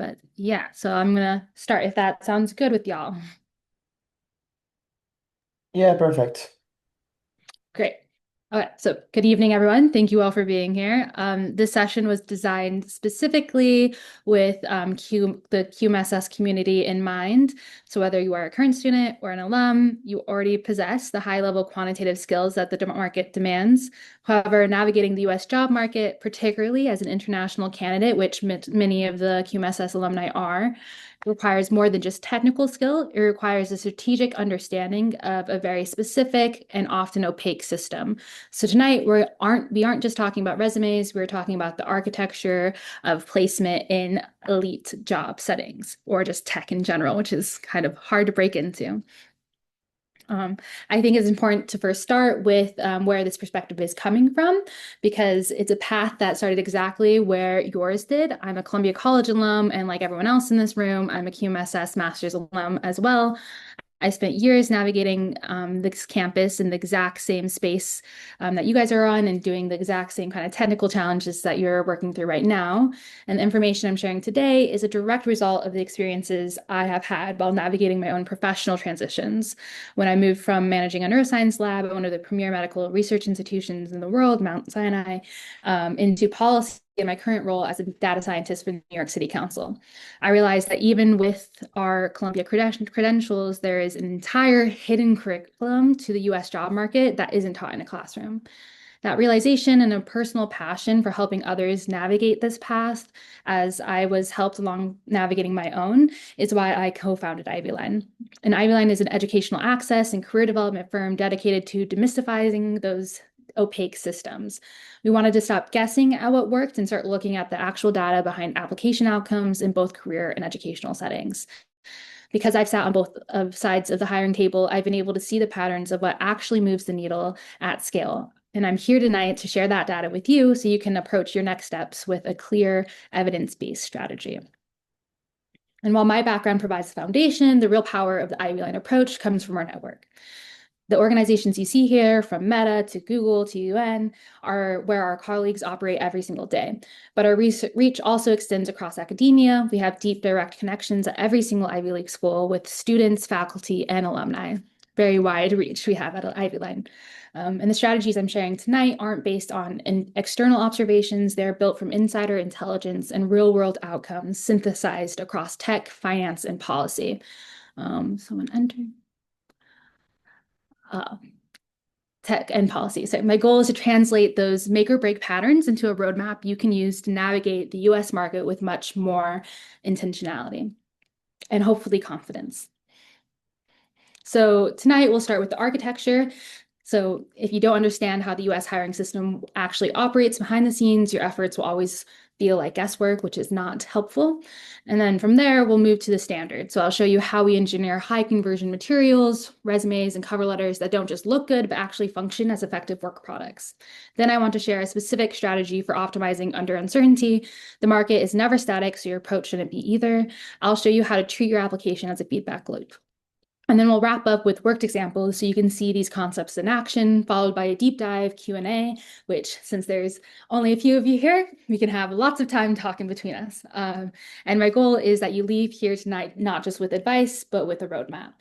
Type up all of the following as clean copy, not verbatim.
But yeah, so I'm gonna start if that sounds good with y'all. Yeah, perfect. Great. Okay, so good evening, everyone. Thank you all for being here. This session was designed specifically with the QMSS community in mind. So whether you are a current student or an alum, you already possess the high-level quantitative skills that the market demands. However, navigating the U.S. job market, particularly as an international candidate, which many of the QMSS alumni are, requires more than just technical skill. It requires a strategic understanding of a very specific and often opaque system. So tonight we aren't just talking about resumes, we're talking about the architecture of placement in elite job settings or just tech in general, which is kind of hard to break into. I think it's important to first start with where this perspective is coming from, because it's a path that started exactly where yours did. I'm a Columbia College alum, and like everyone else in this room, I'm a QMSS master's alum as well. I spent years navigating this campus in the exact same space that you guys are on and doing the exact same kind of technical challenges that you're working through right now. And the information I'm sharing today is a direct result of the experiences I have had while navigating my own professional transitions. When I moved from managing a neuroscience lab at one of the premier medical research institutions in the world, Mount Sinai, into policy in my current role as a data scientist for the New York City Council. I realized that even with our Columbia credentials, there is an entire hidden curriculum to the US job market that isn't taught in a classroom. That realization and a personal passion for helping others navigate this path, as I was helped along navigating my own, is why I co-founded IvyLine. And IvyLine is an educational access and career development firm dedicated to demystifying those opaque systems. We wanted to stop guessing at what worked and start looking at the actual data behind application outcomes in both career and educational settings. Because I've sat on both of sides of the hiring table, I've been able to see the patterns of what actually moves the needle at scale. And I'm here tonight to share that data with you so you can approach your next steps with a clear evidence-based strategy. And while my background provides the foundation, the real power of the IvyLine approach comes from our network. The organizations you see here, from Meta to Google to UN, are where our colleagues operate every single day. But our reach also extends across academia. We have deep, direct connections at every single Ivy League school with students, faculty, and alumni. Very wide reach we have at IvyLine. And the strategies I'm sharing tonight aren't based on external observations. They're built from insider intelligence and real-world outcomes synthesized across tech, finance, and policy. Someone enter. Uh, Tech and policy. So my goal is to translate those make or break patterns into a roadmap you can use to navigate the US market with much more intentionality and hopefully confidence. So tonight we'll start with the architecture. So if you don't understand how the US hiring system actually operates behind the scenes, your efforts will always feel like guesswork, which is not helpful. And then from there, we'll move to the standard. So I'll show you how we engineer high conversion materials, resumes, and cover letters that don't just look good, but actually function as effective work products. Then I want to share a specific strategy for optimizing under uncertainty. The market is never static, so your approach shouldn't be either. I'll show you how to treat your application as a feedback loop. And then we'll wrap up with worked examples so you can see these concepts in action, followed by a deep dive Q&A, which, since there's only a few of you here, we can have lots of time talking between us. And my goal is that you leave here tonight not just with advice, but with a roadmap.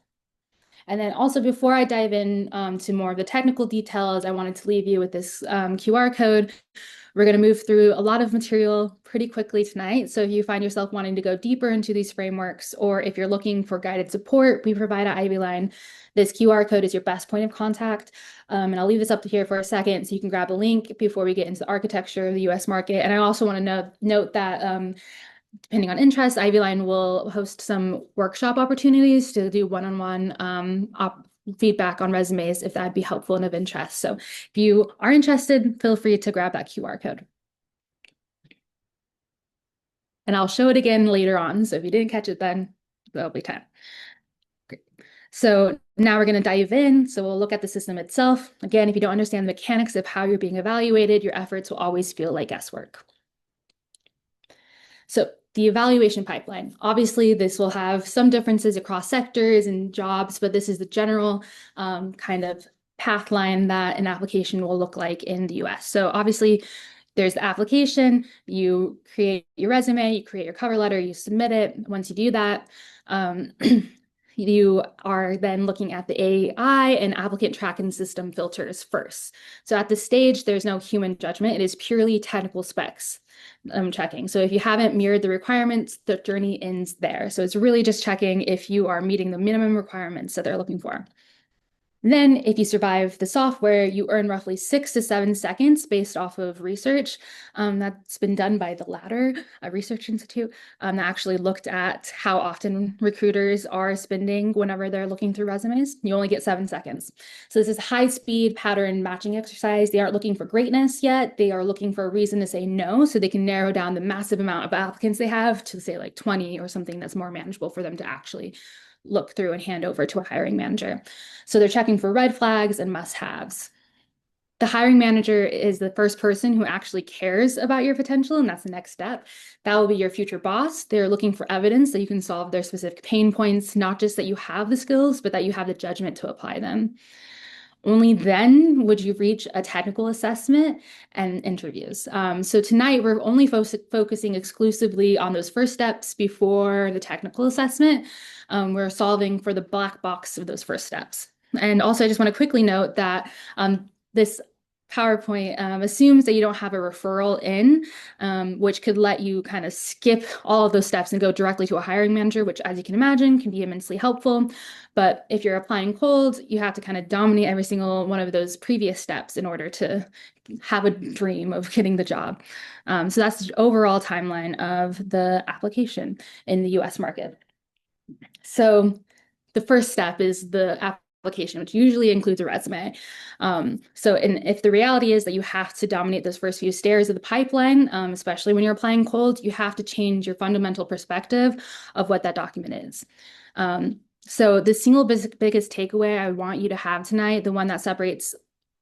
And then also, before I dive in to more of the technical details, I wanted to leave you with this QR code. We're going to move through a lot of material pretty quickly tonight. So if you find yourself wanting to go deeper into these frameworks, or if you're looking for guided support we provide at IvyLine, this QR code is your best point of contact. And I'll leave this up here for a second so you can grab a link before we get into the architecture of the US market. And I also want to note that depending on interest, IvyLine will host some workshop opportunities to do one-on-one feedback on resumes if that'd be helpful and of interest. So if you are interested, feel free to grab that QR code. And I'll show it again later on. So if you didn't catch it then, there'll be time. Great. So now we're going to dive in. So we'll look at the system itself. Again, if you don't understand the mechanics of how you're being evaluated, your efforts will always feel like guesswork. So the evaluation pipeline. Obviously, this will have some differences across sectors and jobs, but this is the general kind of path line that an application will look like in the US. So obviously, There's the application, you create your resume, you create your cover letter, you submit it. Once you do that, you are then looking at the AI and applicant tracking system filters first. So at this stage, there's no human judgment. It is purely technical specs checking. So if you haven't mirrored the requirements, the journey ends there. So it's really just checking if you are meeting the minimum requirements that they're looking for. Then, if you survive the software, you earn roughly 6 to 7 seconds based off of research that's been done by the Ladder Research Institute that actually looked at how often recruiters are spending whenever they're looking through resumes. You only get 7 seconds. So this is high-speed pattern matching exercise. They aren't looking for greatness yet. They are looking for a reason to say no, so they can narrow down the massive amount of applicants they have to say like 20 or something that's more manageable for them to actually look through and hand over to a hiring manager. So they're checking for red flags and must-haves. The hiring manager is the first person who actually cares about your potential, and that's the next step. That will be your future boss. They're looking for evidence that you can solve their specific pain points, not just that you have the skills, but that you have the judgment to apply them. Only then would you reach a technical assessment and interviews. So tonight, we're only focusing exclusively on those first steps before the technical assessment. We're solving for the black box of those first steps. And also, I just want to quickly note that this PowerPoint assumes that you don't have a referral in, which could let you kind of skip all of those steps and go directly to a hiring manager, which, as you can imagine, can be immensely helpful. But if you're applying cold, you have to kind of dominate every single one of those previous steps in order to have a dream of getting the job. So that's the overall timeline of the application in the US market. So the first step is the application, which usually includes a resume. If the reality is that you have to dominate those first few stairs of the pipeline, especially when you're applying cold, you have to change your fundamental perspective of what that document is. So the single biggest takeaway I want you to have tonight, the one that separates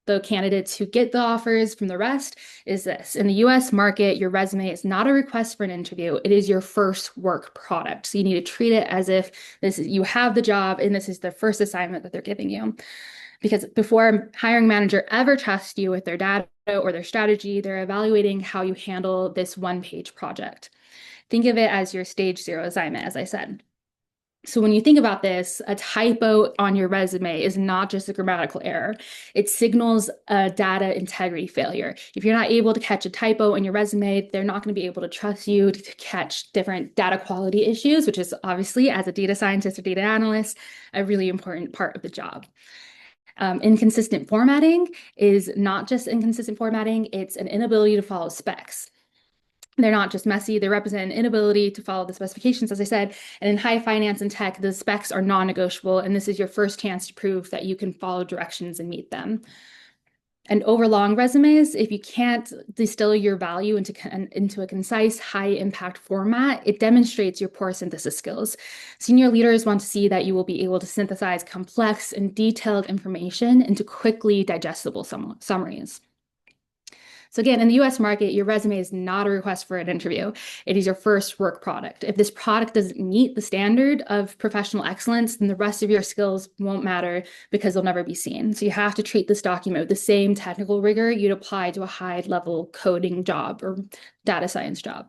the candidates who get the offers from the rest, is this. In the US market, your resume is not a request for an interview. It is your first work product. So you need to treat it as if you have the job and this is the first assignment that they're giving you. Because before a hiring manager ever trusts you with their data or their strategy, they're evaluating how you handle this one-page project. Think of it as your stage 0 assignment, as I said. So when you think about this, a typo on your resume is not just a grammatical error. It signals a data integrity failure. If you're not able to catch a typo in your resume, they're not going to be able to trust you to catch different data quality issues, which is obviously, as a data scientist or data analyst, a really important part of the job. Inconsistent formatting is not just inconsistent formatting, it's an inability to follow specs. They're not just messy, they represent an inability to follow the specifications, as I said. And in high finance and tech, the specs are non-negotiable, and this is your first chance to prove that you can follow directions and meet them. And over long resumes, if you can't distill your value into a concise, high-impact format, it demonstrates your poor synthesis skills. Senior leaders want to see that you will be able to synthesize complex and detailed information into quickly digestible summaries. So again, in the US market, your resume is not a request for an interview. It is your first work product. If this product doesn't meet the standard of professional excellence, then the rest of your skills won't matter because they'll never be seen. So you have to treat this document with the same technical rigor you'd apply to a high-level coding job or data science job.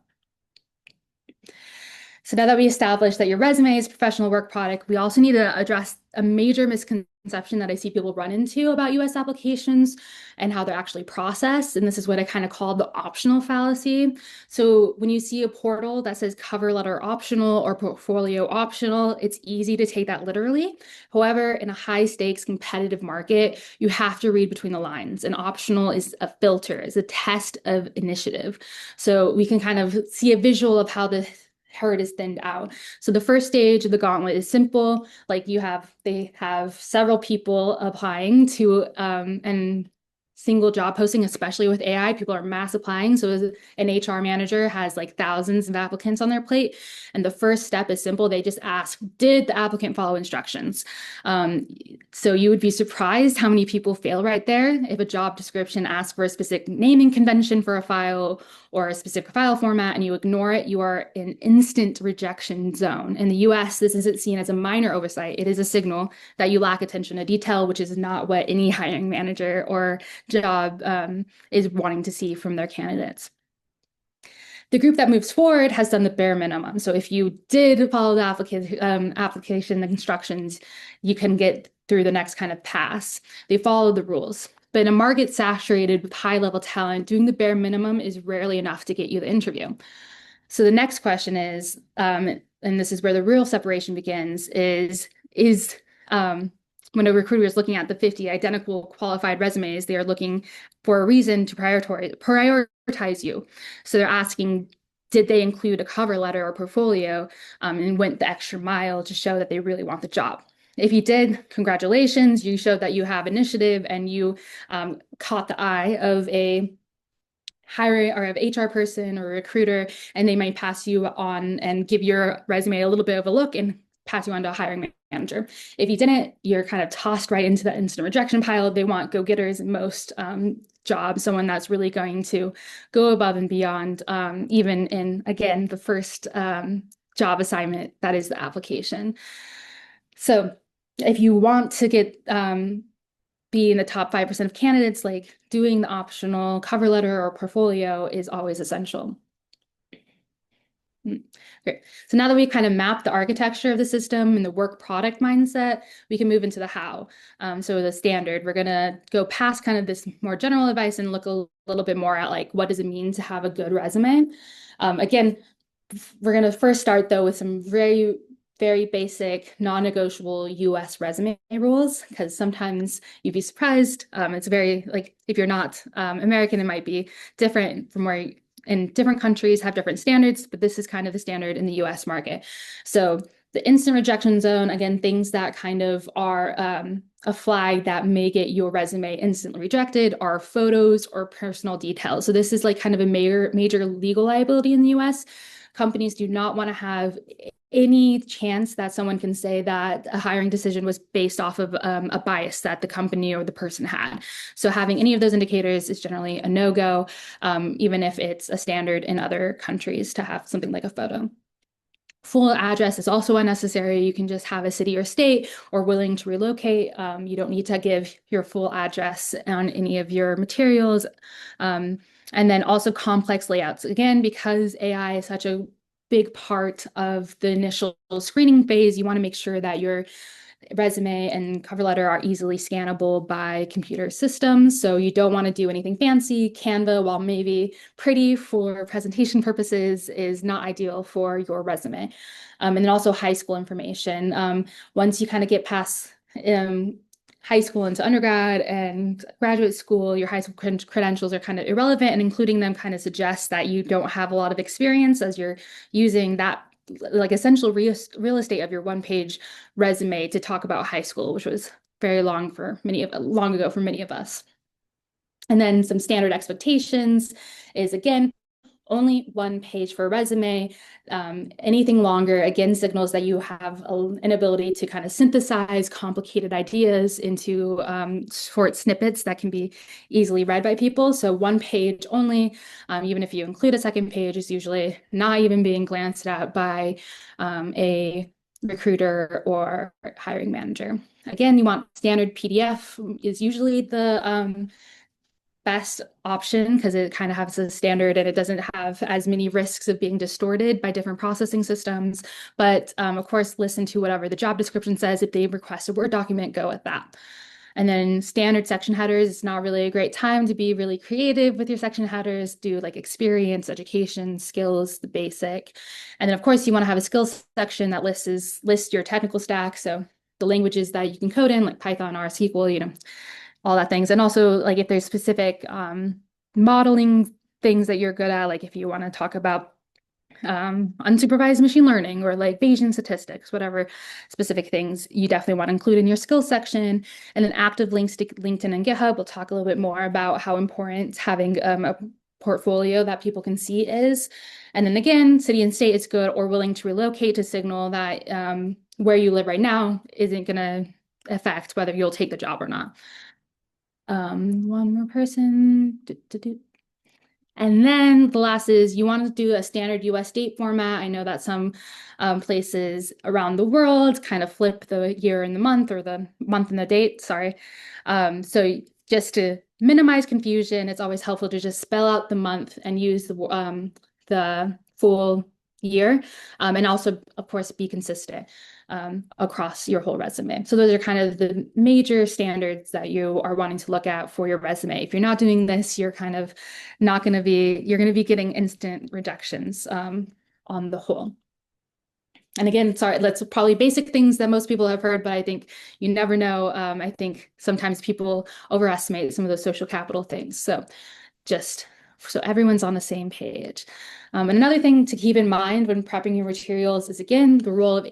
So now that we established that your resume is a professional work product, we also need to address a major misconception that I see people run into about US applications and how they're actually processed. And this is what I kind of call the optional fallacy. So when you see a portal that says cover letter optional or portfolio optional, it's easy to take that literally. However, in a high stakes competitive market, you have to read between the lines. And optional is a filter, is a test of initiative. So we can kind of see a visual of how the herd is thinned out. So the first stage of the gauntlet is simple. Like they have several people applying to and single job posting, especially with AI, people are mass applying. So an HR manager has like thousands of applicants on their plate. And the first step is simple. They just ask, did the applicant follow instructions? So you would be surprised how many people fail right there. If a job description asks for a specific naming convention for a file or a specific file format and you ignore it, you are in instant rejection zone. In the US, this isn't seen as a minor oversight. It is a signal that you lack attention to detail, which is not what any hiring manager or job is wanting to see from their candidates. The group that moves forward has done the bare minimum. So if you did follow the application instructions, you can get through the next kind of pass. They follow the rules. But in a market saturated with high-level talent, doing the bare minimum is rarely enough to get you the interview. So the next question is, and this is where the real separation begins, is when a recruiter is looking at the 50 identical qualified resumes, they are looking for a reason to prioritize you. So they're asking, did they include a cover letter or portfolio and went the extra mile to show that they really want the job? If you did, congratulations, you showed that you have initiative and you caught the eye of a hiring or of HR person or a recruiter, and they might pass you on and give your resume a little bit of a look and pass you on to a hiring manager. If you didn't, you're kind of tossed right into the instant rejection pile. They want go-getters in most jobs, someone that's really going to go above and beyond, even in, again, the first job assignment, that is the application. So if you want to get be in the top 5% of candidates, like doing the optional cover letter or portfolio is always essential. Great. So now that we've kind of mapped the architecture of the system and the work product mindset, we can move into the how. So the standard, we're going to go past kind of this more general advice and look a little bit more at like, what does it mean to have a good resume? Again, we're going to first start though with some very basic, non-negotiable US resume rules, because sometimes you'd be surprised. It's very, like, if you're not American, it might be different from where in different countries have different standards, but this is kind of the standard in the US market. So the instant rejection zone, again, things that kind of are a flag that may get your resume instantly rejected are photos or personal details. So this is like kind of a major legal liability in the US. Companies do not want to have any chance that someone can say that a hiring decision was based off of a bias that the company or the person had. So having any of those indicators is generally a no-go, even if it's a standard in other countries to have something like a photo. Full address is also unnecessary. You can just have a city or state or willing to relocate. You don't need to give your full address on any of your materials. And then also complex layouts. Again, because AI is such a big part of the initial screening phase, you want to make sure that your resume and cover letter are easily scannable by computer systems. So you don't want to do anything fancy. Canva, while maybe pretty for presentation purposes, is not ideal for your resume. And then also high school information. Once you kind of get past high school into undergrad and graduate school, your high school credentials are kind of irrelevant, and including them kind of suggests that you don't have a lot of experience as you're using that like essential real estate of your one-page resume to talk about high school, which was very long ago for many of us. And then some standard expectations is, again, only one page for a resume. Anything longer, again, signals that you have an ability to kind of synthesize complicated ideas into short snippets that can be easily read by people. So one page only, even if you include a second page, is usually not even being glanced at by a recruiter or hiring manager. Again, you want standard PDF is usually the best option because it kind of has a standard and it doesn't have as many risks of being distorted by different processing systems. But of course, listen to whatever the job description says. If they request a Word document, go with that. And then standard section headers, it's not really a great time to be really creative with your section headers. Do like experience, education, skills, the basic. And then of course you want to have a skills section that lists your technical stack. So the languages that you can code in, like Python, R, SQL, all that things. And also like if there's specific modeling things that you're good at, like if you want to talk about unsupervised machine learning or like Bayesian statistics, whatever specific things you definitely want to include in your skills section. And then active links to LinkedIn and GitHub. We'll talk a little bit more about how important having a portfolio that people can see is. And then again, city and state is good, or willing to relocate to signal that where you live right now isn't going to affect whether you'll take the job or not. One more person. And then the last is you want to do a standard US date format. I know that some places around the world kind of flip the year and the month, or the month and the date, sorry. So just to minimize confusion, it's always helpful to just spell out the month and use the full year, and also, of course, be consistent across your whole resume. So those are kind of the major standards that you are wanting to look at for your resume. If you're not doing this, you're kind of not going to be, you're going to be getting instant rejections on the whole. And again, sorry, that's probably basic things that most people have heard, but I think you never know. I think sometimes people overestimate some of those social capital things. So just so everyone's on the same page. And another thing to keep in mind when prepping your materials is, again, the role of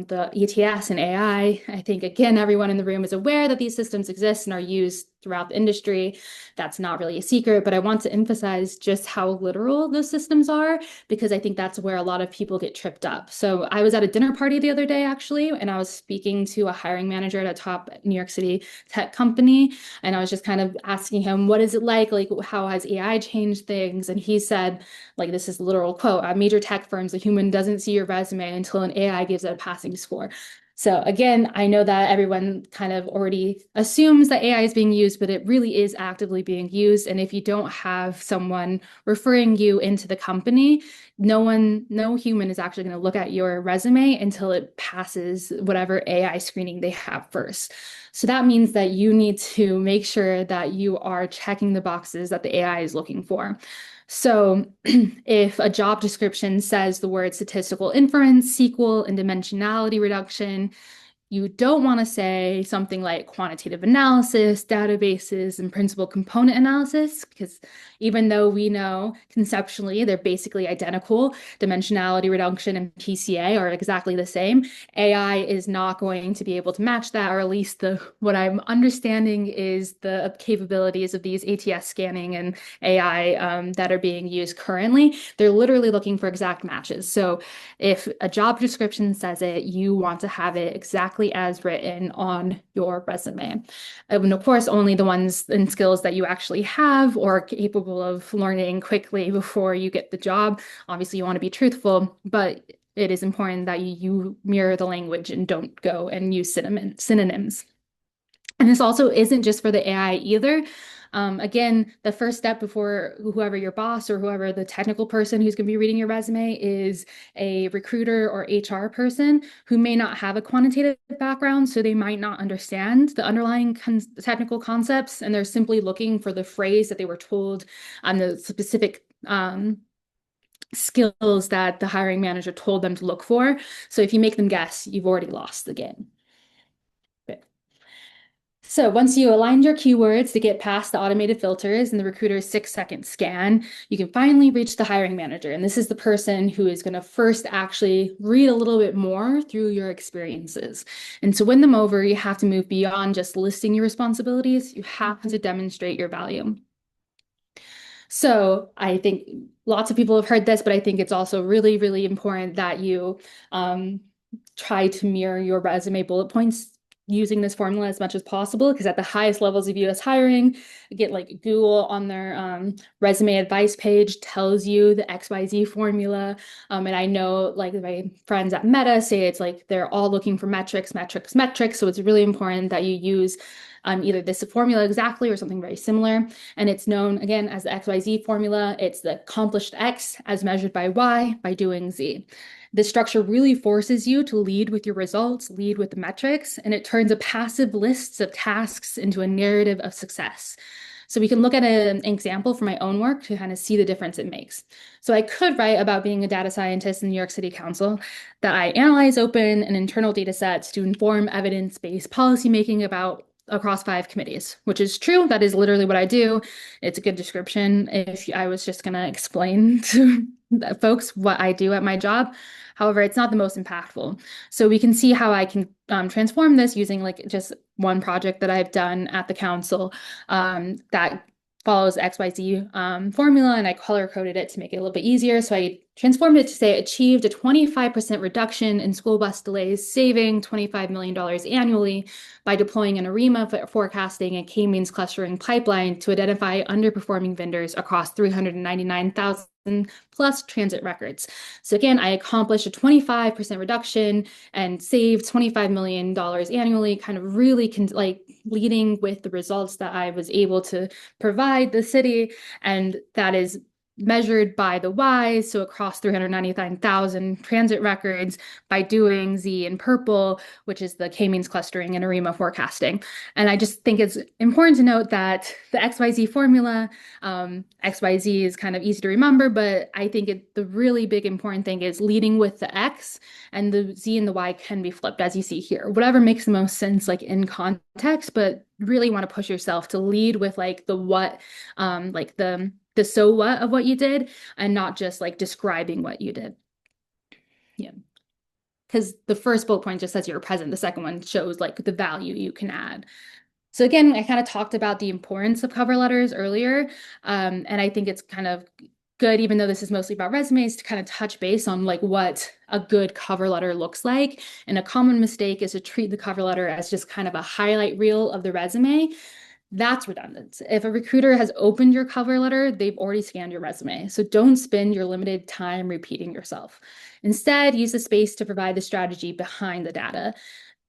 the ETS and AI. I think, again, everyone in the room is aware that these systems exist and are used throughout the industry. That's not really a secret, but I want to emphasize just how literal those systems are, because I think that's where a lot of people get tripped up. So I was at a dinner party the other day, actually, and I was speaking to a hiring manager at a top New York City tech company. And I was just kind of asking him, what is it like? Like, how has AI changed things? And he said, like, this is a literal quote, at major tech firms, a human doesn't see your resume until an AI gives it a passing score. So again, I know that everyone kind of already assumes that AI is being used, but it really is actively being used. And if you don't have someone referring you into the company, no human is actually going to look at your resume until it passes whatever AI screening they have first. So that means that you need to make sure that you are checking the boxes that the AI is looking for. So if a job description says the word statistical inference, SQL, and dimensionality reduction, you don't want to say something like quantitative analysis, databases, and principal component analysis, because even though we know conceptually they're basically identical, dimensionality reduction and PCA are exactly the same, AI is not going to be able to match that, or at least what I'm understanding is the capabilities of these ATS scanning and AI that are being used currently. They're literally looking for exact matches. So if a job description says it, you want to have it exactly as written on your resume. And of course, only the ones and skills that you actually have or are capable of learning quickly before you get the job. Obviously, you want to be truthful, but it is important that you mirror the language and don't go and use synonyms. And this also isn't just for the AI either. Again, the first step before whoever your boss or whoever the technical person who's going to be reading your resume is a recruiter or HR person who may not have a quantitative background, so they might not understand the underlying technical concepts, and they're simply looking for the phrase that they were told on the specific skills that the hiring manager told them to look for. So if you make them guess, you've already lost the game. So once you aligned your keywords to get past the automated filters and the recruiter's 6-second scan, you can finally reach the hiring manager. And this is the person who is going to first actually read a little bit more through your experiences. And to win them over, you have to move beyond just listing your responsibilities. You have to demonstrate your value. So I think lots of people have heard this, but I think it's also really, really important that you try to mirror your resume bullet points using this formula as much as possible, because at the highest levels of US hiring, get like Google on their resume advice page tells you the XYZ formula. And I know like my friends at Meta say it's like they're all looking for metrics, metrics, metrics. So it's really important that you use either this formula exactly or something very similar. And it's known again as the XYZ formula. It's the accomplished X as measured by Y by doing Z. This structure really forces you to lead with your results, lead with the metrics, and it turns a passive list of tasks into a narrative of success. So we can look at an example from my own work to kind of see the difference it makes. So I could write about being a data scientist in New York City Council, that I analyze open and internal data sets to inform evidence-based policymaking across 5 committees, which is true. That is literally what I do. It's a good description if I was just going to explain to folks what I do at my job. However, it's not the most impactful. So we can see how I can transform this using like just one project that I've done at the council that follows XYZ formula, and I color coded it to make it a little bit easier. So I transformed it to say achieved a 25% reduction in school bus delays, saving $25 million annually by deploying an ARIMA forecasting and K-means clustering pipeline to identify underperforming vendors across 399,000 plus transit records. So again, I accomplished a 25% reduction and saved $25 million annually, kind of really leading with the results that I was able to provide the city. And that is measured by the Y, so across 399,000 transit records by doing Z in purple, which is the K-means clustering and ARIMA forecasting. And I just think it's important to note that the XYZ formula, XYZ is kind of easy to remember, but I think the really big important thing is leading with the X, and the Z and the Y can be flipped as you see here. Whatever makes the most sense like in context, but really want to push yourself to lead with like the what, like the so what of what you did, and not just like describing what you did. Yeah. Because the first bullet point just says you're present. The second one shows like the value you can add. So again, I kind of talked about the importance of cover letters earlier. And I think it's kind of good, even though this is mostly about resumes, to kind of touch base on like what a good cover letter looks like. And a common mistake is to treat the cover letter as just kind of a highlight reel of the resume. That's redundant. If a recruiter has opened your cover letter, they've already scanned your resume. So don't spend your limited time repeating yourself. Instead, use the space to provide the strategy behind the data.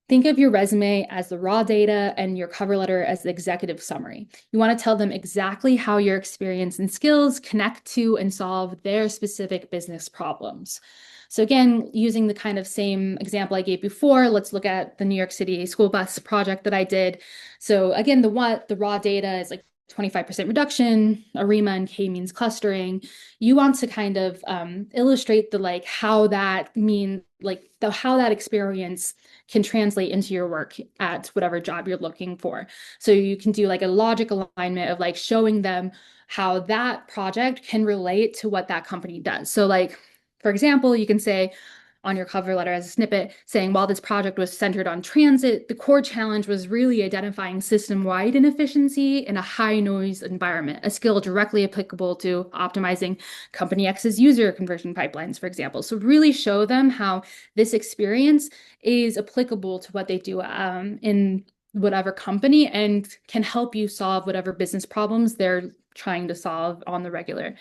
Think of your resume as the raw data and your cover letter as the executive summary. You want to tell them exactly how your experience and skills connect to and solve their specific business problems. So again, using the kind of same example I gave before, let's look at the New York City school bus project that I did. So again, the raw data is like 25% reduction, ARIMA and K-means clustering. You want to kind of illustrate the like how that how that experience can translate into your work at whatever job you're looking for. So you can do like a logic alignment of like showing them how that project can relate to what that company does. So like, for example, you can say on your cover letter as a snippet saying, while this project was centered on transit, the core challenge was really identifying system-wide inefficiency in a high-noise environment, a skill directly applicable to optimizing Company X's user conversion pipelines, for example. So really show them how this experience is applicable to what they do in whatever company and can help you solve whatever business problems they're trying to solve on the regular.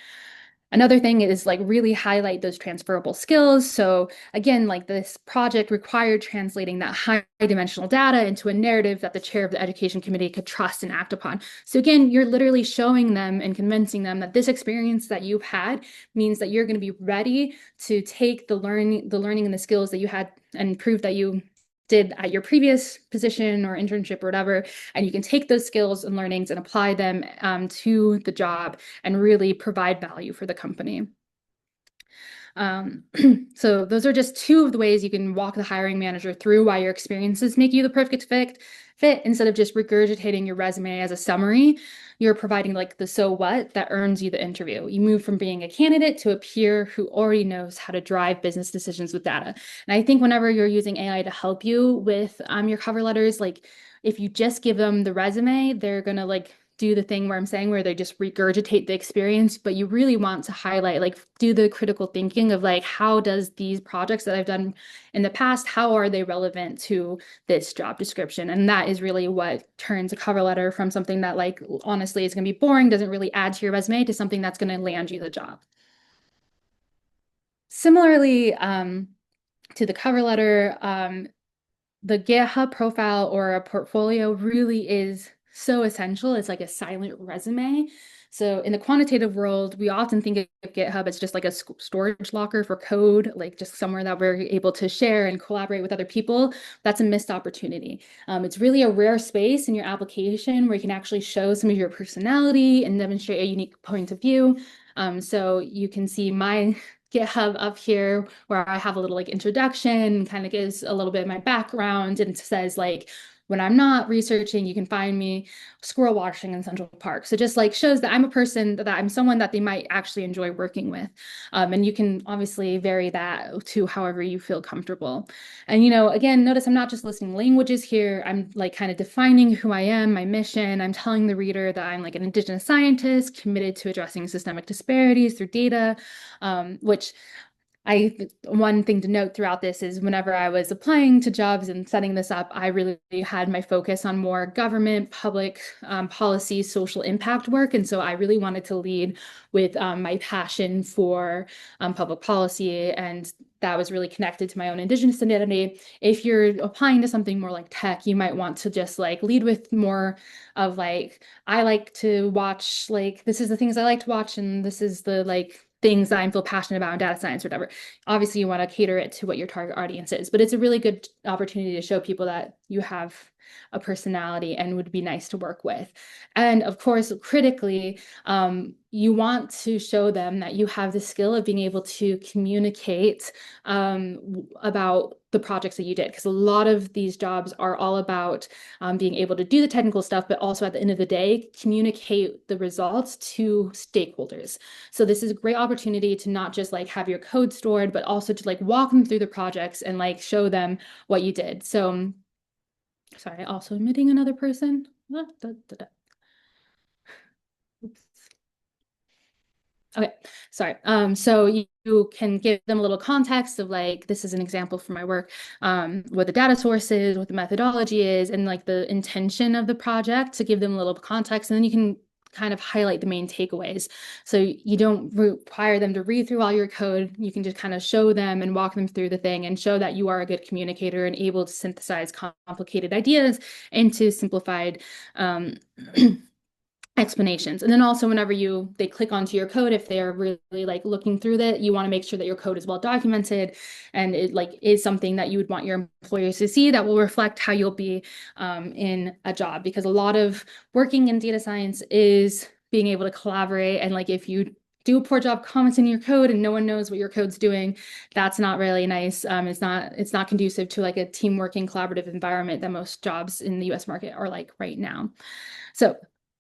Another thing is like really highlight those transferable skills. So again, like this project required translating that high dimensional data into a narrative that the chair of the education committee could trust and act upon. So again, you're literally showing them and convincing them that this experience that you've had means that you're going to be ready to take the learning and the skills that you had and prove that you did at your previous position or internship or whatever, and you can take those skills and learnings and apply them to the job and really provide value for the company. So those are just two of the ways you can walk the hiring manager through why your experiences make you the perfect fit. Instead of just regurgitating your resume as a summary, you're providing like the so what that earns you the interview. You move from being a candidate to a peer who already knows how to drive business decisions with data. And I think whenever you're using AI to help you with your cover letters, like if you just give them the resume, they're gonna like do the thing where I'm saying where they just regurgitate the experience, but you really want to highlight, like do the critical thinking of like, how does these projects that I've done in the past, how are they relevant to this job description? And that is really what turns a cover letter from something that like, honestly, is going to be boring, doesn't really add to your resume, to something that's going to land you the job. Similarly, to the cover letter, the GitHub profile or a portfolio really is so essential. It's like a silent resume. So in the quantitative world, we often think of GitHub as just like a storage locker for code, like just somewhere that we're able to share and collaborate with other people. That's a missed opportunity. It's really a rare space in your application where you can actually show some of your personality and demonstrate a unique point of view. So you can see my GitHub up here where I have a little like introduction, kind of gives a little bit of my background, and it says like when I'm not researching, you can find me squirrel watching in Central Park. So just like shows that I'm a person, that I'm someone that they might actually enjoy working with. And you can obviously vary that to however you feel comfortable. And, again, notice I'm not just listing languages here. I'm like kind of defining who I am, my mission. I'm telling the reader that I'm like an Indigenous scientist committed to addressing systemic disparities through data, which one thing to note throughout this is whenever I was applying to jobs and setting this up, I really had my focus on more government, public policy, social impact work. And so I really wanted to lead with my passion for public policy. And that was really connected to my own Indigenous identity. If you're applying to something more like tech, you might want to just like lead with more of like, I like to watch, like, this is the things I like to watch, and this is the like things that I feel passionate about in data science or whatever. Obviously, you want to cater it to what your target audience is, but it's a really good opportunity to show people that you have a personality and would be nice to work with. And of course, critically, you want to show them that you have the skill of being able to communicate about the projects that you did, because a lot of these jobs are all about being able to do the technical stuff, but also at the end of the day, communicate the results to stakeholders. So this is a great opportunity to not just like have your code stored, but also to like walk them through the projects and like show them what you did. So sorry, also admitting another person. Oops. Okay, sorry. So you can give them a little context of like, this is an example from my work, what the data source is, what the methodology is, and like the intention of the project to give them a little context. And then you can kind of highlight the main takeaways. So you don't require them to read through all your code. You can just kind of show them and walk them through the thing and show that you are a good communicator and able to synthesize complicated ideas into simplified explanations. And then also whenever they click onto your code, if they're really like looking through that, you want to make sure that your code is well documented and it like is something that you would want your employers to see that will reflect how you'll be in a job. Because a lot of working in data science is being able to collaborate, and like if you do a poor job commenting your code and no one knows what your code's doing, that's not really nice. It's not conducive to like a team working collaborative environment that most jobs in the US market are like right now. So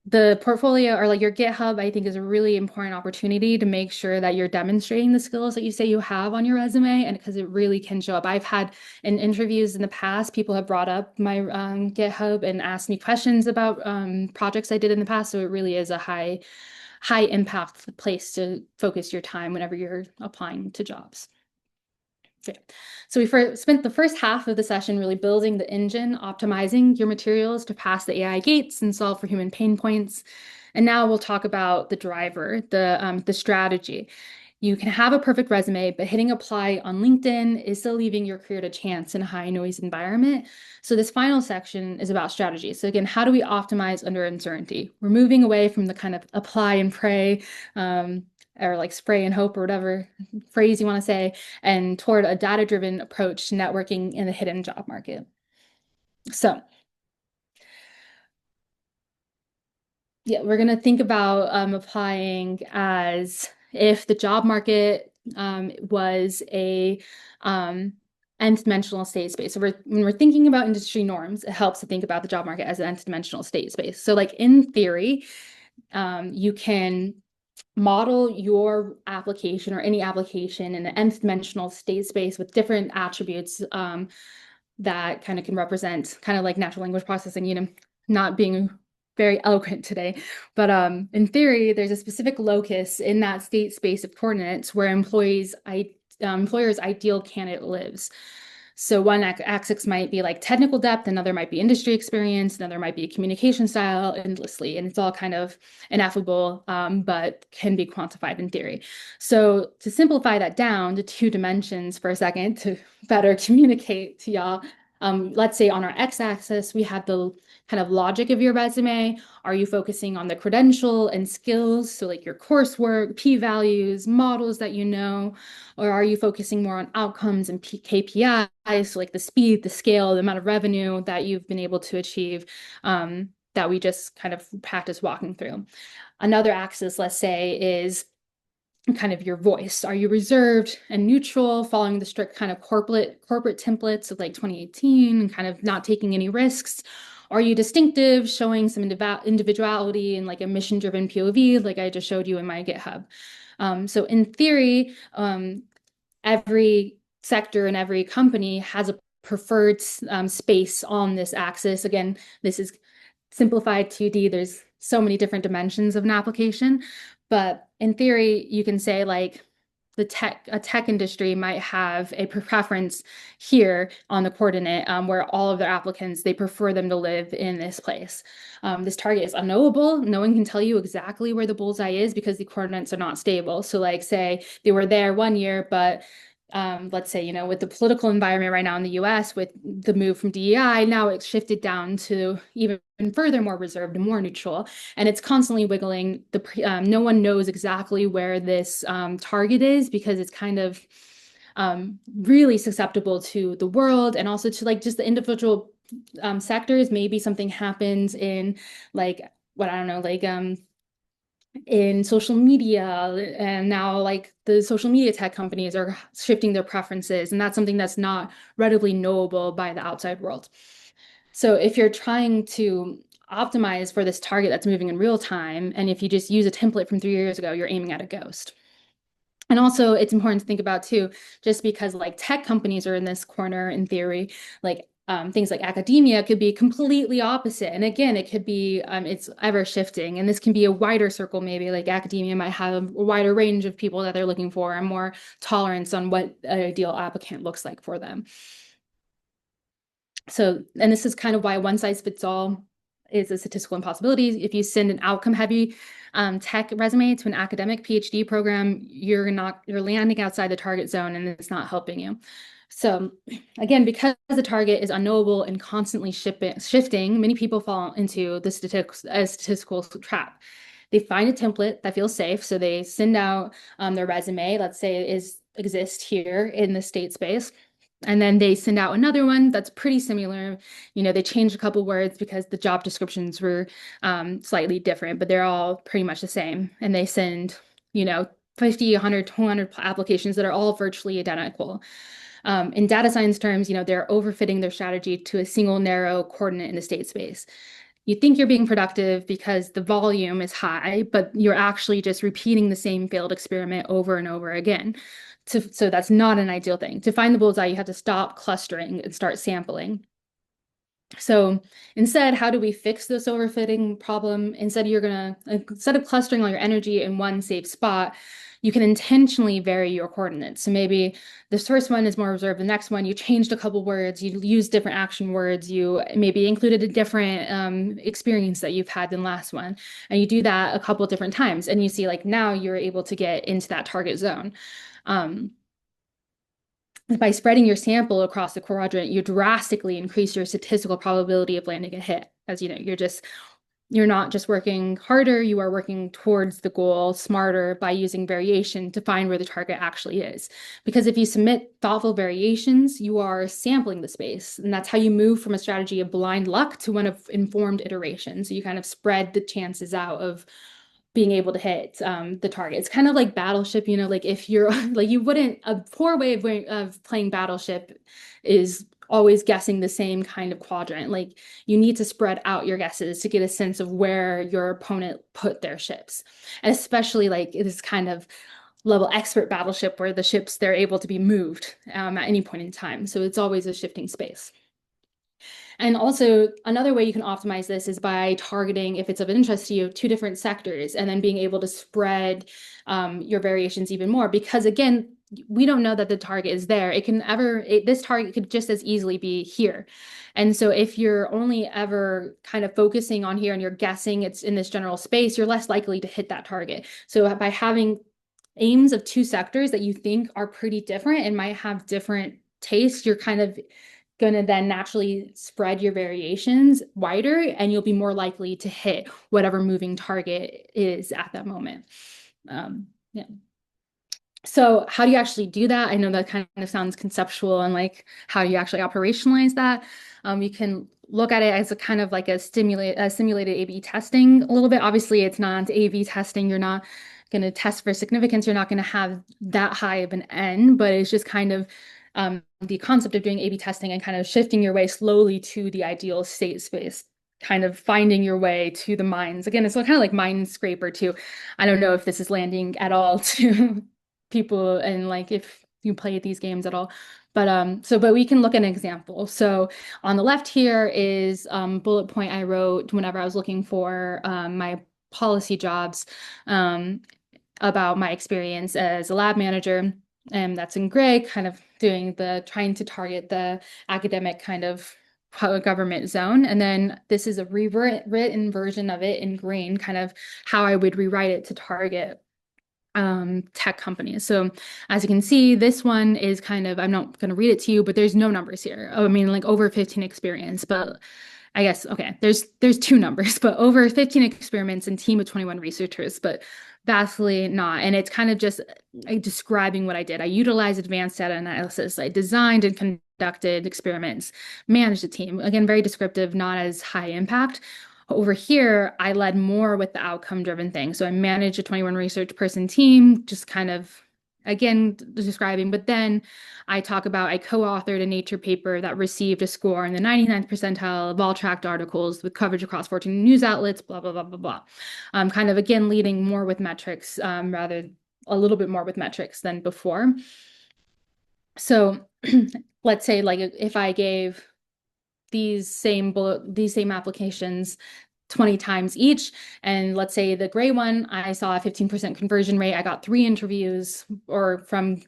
the portfolio or like your GitHub, I think, is a really important opportunity to make sure that you're demonstrating the skills that you say you have on your resume, and because it really can show up. I've had in interviews in the past, people have brought up my GitHub and asked me questions about projects I did in the past. So it really is a high impact place to focus your time whenever you're applying to jobs. Okay. So we spent the first half of the session really building the engine, optimizing your materials to pass the AI gates and solve for human pain points. And now we'll talk about the driver, the strategy. You can have a perfect resume, but hitting apply on LinkedIn is still leaving your career to chance in a high noise environment. So this final section is about strategy. So again, how do we optimize under uncertainty? We're moving away from the kind of apply and pray, or like spray and hope or whatever phrase you want to say, and toward a data-driven approach to networking in the hidden job market. So yeah, we're going to think about applying as if the job market was a nth-dimensional state space. So when we're thinking about industry norms, it helps to think about the job market as an nth-dimensional state space. So like in theory, you can model your application or any application in an nth-dimensional state space with different attributes that kind of can represent kind of like natural language processing, not being very eloquent today. But in theory, there's a specific locus in that state space of coordinates where employer's ideal candidate lives. So one axis might be like technical depth, another might be industry experience, another might be a communication style, endlessly. And it's all kind of ineffable, but can be quantified in theory. So to simplify that down to 2 dimensions for a second to better communicate to y'all, let's say on our x-axis, we have the kind of logic of your resume. Are you focusing on the credential and skills? So like your coursework, p-values, models that you know, or are you focusing more on outcomes and KPIs, so like the speed, the scale, the amount of revenue that you've been able to achieve, that we just kind of practice walking through. Another axis, let's say, is kind of your voice. Are you reserved and neutral, following the strict kind of corporate templates of like 2018 and kind of not taking any risks? Are you distinctive, showing some individuality and like a mission-driven POV, like I just showed you in my GitHub? So in theory, every sector and every company has a preferred space on this axis. Again, this is simplified 2D. There's so many different dimensions of an application, but in theory, you can say like a tech industry might have a preference here on the coordinate where all of their applicants, they prefer them to live in this place. This target is unknowable. No one can tell you exactly where the bullseye is because the coordinates are not stable. So like say they were there 1 year, but let's say, with the political environment right now in the US, with the move from DEI, now it's shifted down to even further more reserved and more neutral. And it's constantly wiggling. No one knows exactly where this target is because it's kind of really susceptible to the world and also to like just the individual sectors. Maybe something happens in like, what I don't know, like in social media, and now like the social media tech companies are shifting their preferences, and that's something that's not readily knowable by the outside world. So if you're trying to optimize for this target that's moving in real time, and if you just use a template from 3 years ago, you're aiming at a ghost. And also it's important to think about too, just because like tech companies are in this corner in theory, like things like academia could be completely opposite. And again, it could be, it's ever shifting, and this can be a wider circle. Maybe like academia might have a wider range of people that they're looking for and more tolerance on what an ideal applicant looks like for them. So, and this is kind of why one size fits all is a statistical impossibility. If you send an outcome heavy tech resume to an academic PhD program, you're landing outside the target zone and it's not helping you. So again, because the target is unknowable and constantly shifting, many people fall into the statistical trap. They find a template that feels safe, so they send out their resume, let's say it exists here in the state space. And then they send out another one that's pretty similar. They changed a couple words because the job descriptions were slightly different, but they're all pretty much the same. And they send, 50, 100, 200 applications that are all virtually identical. In data science terms, they're overfitting their strategy to a single narrow coordinate in the state space. You think you're being productive because the volume is high, but you're actually just repeating the same failed experiment over and over again. So that's not an ideal thing. To find the bullseye, you have to stop clustering and start sampling. So instead, how do we fix this overfitting problem? Instead of clustering all your energy in one safe spot, you can intentionally vary your coordinates. So maybe this first one is more reserved. The next one, you changed a couple words, you used different action words, you maybe included a different experience that you've had than last one. And you do that a couple different times. And you see like now you're able to get into that target zone. By spreading your sample across the quadrant, you drastically increase your statistical probability of landing a hit. As you know, you're not just working harder, you are working towards the goal smarter by using variation to find where the target actually is. Because if you submit thoughtful variations, you are sampling the space. And that's how you move from a strategy of blind luck to one of informed iteration. So you kind of spread the chances out of being able to hit the target. It's kind of like Battleship, like if you're like, a poor way of playing Battleship is always guessing the same kind of quadrant. Like you need to spread out your guesses to get a sense of where your opponent put their ships. And especially like this kind of level expert battleship where the ships, they're able to be moved at any point in time. So it's always a shifting space. And also another way you can optimize this is by targeting, if it's of interest to you, two different sectors and then being able to spread your variations even more. Because again, we don't know that the target is there. This target could just as easily be here. And so if you're only ever kind of focusing on here and you're guessing it's in this general space, you're less likely to hit that target. So by having aims of two sectors that you think are pretty different and might have different tastes, you're kind of going to then naturally spread your variations wider, and you'll be more likely to hit whatever moving target is at that moment. Yeah. So how do you actually do that? I know that kind of sounds conceptual, and like how do you actually operationalize that? You can look at it as a kind of like a simulated A/B testing a little bit. Obviously, it's not A/B testing. You're not going to test for significance, you're not going to have that high of an N, but it's just kind of the concept of doing A/B testing and kind of shifting your way slowly to the ideal state space, kind of finding your way to the mines. Again, it's kind of like mine scraper too. I don't know if this is landing at all to people and like if you play these games at all. But we can look at an example. So on the left here is bullet point I wrote whenever I was looking for my policy jobs about my experience as a lab manager. And that's in gray, kind of trying to target the academic kind of government zone. And then this is a rewritten version of it in green, kind of how I would rewrite it to target tech companies. So as you can see, this one is kind of, I'm not going to read it to you, but there's no numbers here. Oh, I mean, like over 15 experience, but I guess, okay, there's two numbers, but over 15 experiments and team of 21 researchers, but vastly not. And it's kind of just describing what I did. I utilized advanced data analysis. I designed and conducted experiments, managed a team. Again, very descriptive, not as high impact. Over here, I led more with the outcome-driven thing. So I managed a 21 research person team, just kind of, again, describing. But then I talk about I co-authored a Nature paper that received a score in the 99th percentile of all tracked articles with coverage across 14 news outlets, blah, blah, blah, blah, blah. Kind of, again, leading more with metrics, rather a little bit more with metrics than before. So let's say like if I gave these same applications 20 times each. And let's say the gray one, I saw a 15% conversion rate. I got 3 interviews or from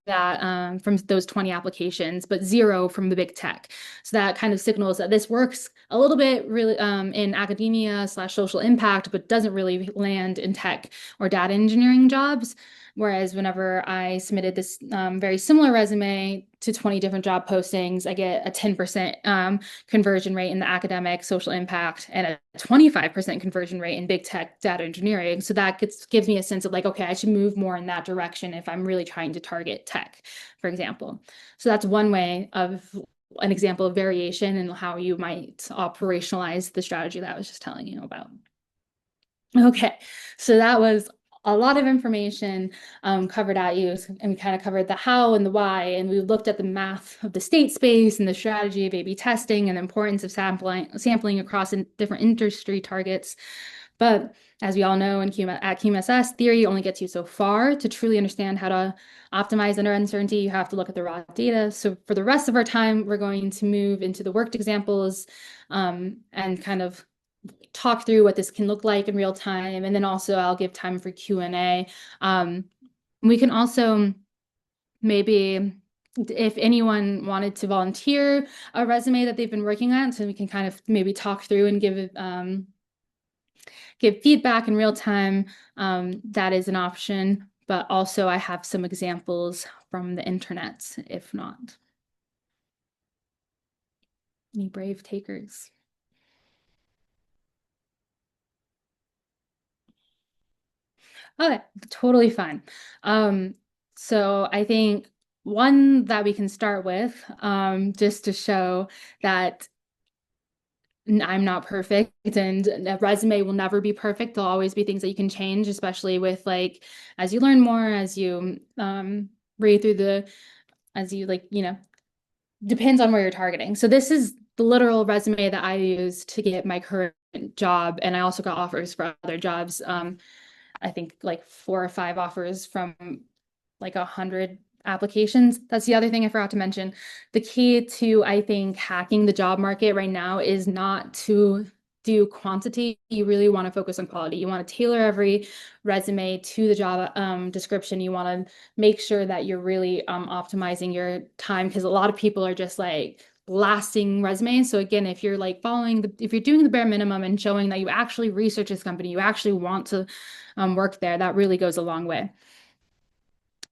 from those 20 applications, but 0 from the big tech. So that kind of signals that this works a little bit really in academia / social impact, but doesn't really land in tech or data engineering jobs. Whereas whenever I submitted this very similar resume to 20 different job postings, I get a 10% conversion rate in the academic social impact and a 25% conversion rate in big tech data engineering. So that gives me a sense of like, okay, I should move more in that direction if I'm really trying to target tech, for example. So that's one way of an example of variation and how you might operationalize the strategy that I was just telling you about. Okay, so that was a lot of information covered at you, and we kind of covered the how and the why, and we looked at the math of the state space and the strategy of A/B testing and the importance of sampling across different industry targets. But as we all know at QMSS, theory only gets you so far. To truly understand how to optimize under uncertainty, you have to look at the raw data. So for the rest of our time, we're going to move into the worked examples and kind of talk through what this can look like in real time. And then also I'll give time for Q&A. We can also maybe, if anyone wanted to volunteer a resume that they've been working on, so we can kind of maybe talk through and give feedback in real time, that is an option. But also I have some examples from the internet, if not. Any brave takers? Okay, totally fine. So I think one that we can start with, just to show that I'm not perfect and a resume will never be perfect. There'll always be things that you can change, especially with like, as you learn more, as you read through as you like, depends on where you're targeting. So this is the literal resume that I use to get my current job. And I also got offers for other jobs. I think like 4 or 5 offers from like 100 applications. That's the other thing I forgot to mention. The key to, I think, hacking the job market right now is not to do quantity. You really want to focus on quality. You want to tailor every resume to the job description. You want to make sure that you're really optimizing your time, because a lot of people are just like blasting resumes. So again, if you're like if you're doing the bare minimum and showing that you actually research this company, you actually want to work there, that really goes a long way.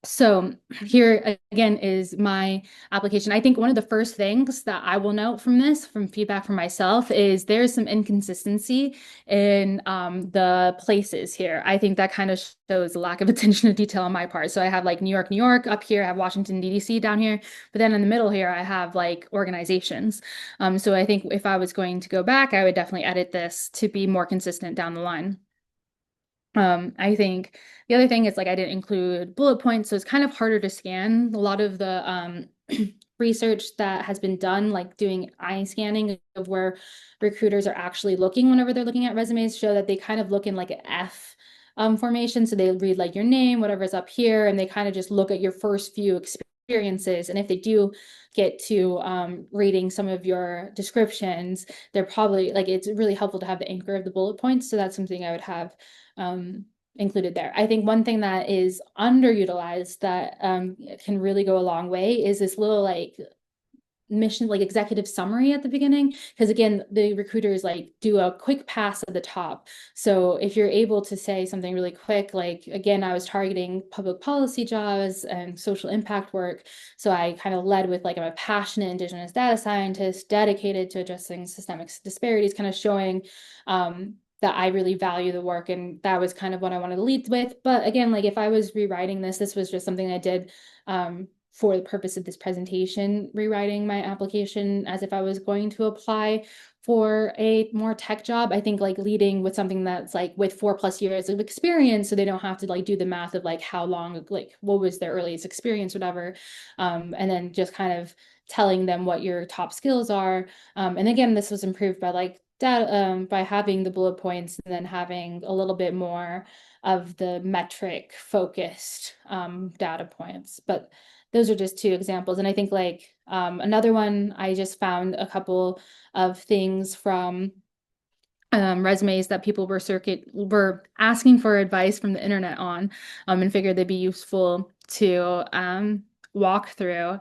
So here again is my application. I think one of the first things that I will note from feedback from myself, is there's some inconsistency in the places here. I think that kind of shows a lack of attention to detail on my part. So I have like New York up here, I have Washington, D.C. down here, but then in the middle here, I have like organizations. So I think if I was going to go back, I would definitely edit this to be more consistent down the line. I think the other thing is like I didn't include bullet points, so it's kind of harder to scan. A lot of the research that has been done, like doing eye scanning of where recruiters are actually looking whenever they're looking at resumes, show that they kind of look in like an F formation. So they read like your name, whatever's up here, and they kind of just look at your first few experiences. And if they do get to reading some of your descriptions, they're probably like it's really helpful to have the anchor of the bullet points. So that's something I would have included there. I think one thing that is underutilized that can really go a long way is this little like mission, like executive summary at the beginning. Because again, the recruiters like do a quick pass at the top. So if you're able to say something really quick, like again, I was targeting public policy jobs and social impact work. So I kind of led with like I'm a passionate Indigenous data scientist dedicated to addressing systemic disparities, kind of showing that I really value the work. And that was kind of what I wanted to lead with. But again, like if I was rewriting this was just something I did for the purpose of this presentation, rewriting my application as if I was going to apply for a more tech job. I think like leading with something that's like with 4+ years of experience, so they don't have to like do the math of like how long, like what was their earliest experience, whatever. And then just kind of telling them what your top skills are. And again, this was improved by like data, by having the bullet points and then having a little bit more of the metric focused data points. But those are just two examples. And I think like another one, I just found a couple of things from resumes that people were asking for advice from the internet on, and figured they'd be useful to walk through.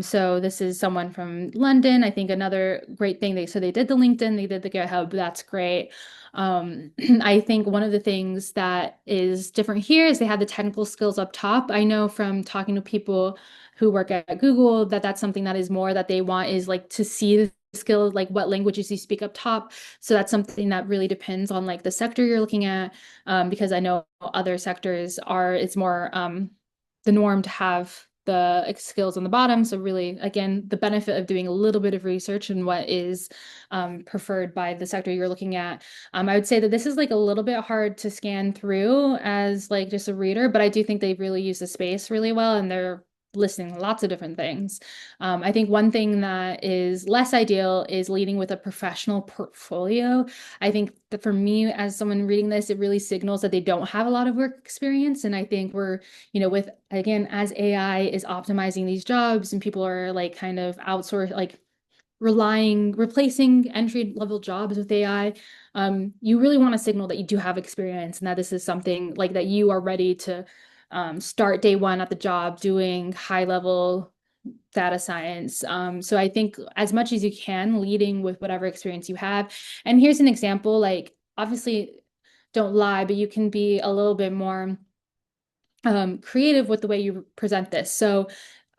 So this is someone from London. I think another great thing so they did the LinkedIn, they did the GitHub. That's great. I think one of the things that is different here is they have the technical skills up top. I know from talking to people who work at Google that that's something that is more that they want is like to see the skills, like what languages you speak up top. So that's something that really depends on like the sector you're looking at, because I know other sectors it's more the norm to have the skills on the bottom. So really, again, the benefit of doing a little bit of research and what is preferred by the sector you're looking at. I would say that this is like a little bit hard to scan through as like just a reader, but I do think they really use the space really well, and they're listing lots of different things. I think one thing that is less ideal is leading with a professional portfolio. I think that for me, as someone reading this, it really signals that they don't have a lot of work experience. And I think we're, with, again, as AI is optimizing these jobs and people are like kind of outsource, like replacing entry-level jobs with AI, you really want to signal that you do have experience and that this is something like that you are ready to start day one at the job doing high-level data science. So I think as much as you can, leading with whatever experience you have. And here's an example, like obviously don't lie, but you can be a little bit more creative with the way you present this. So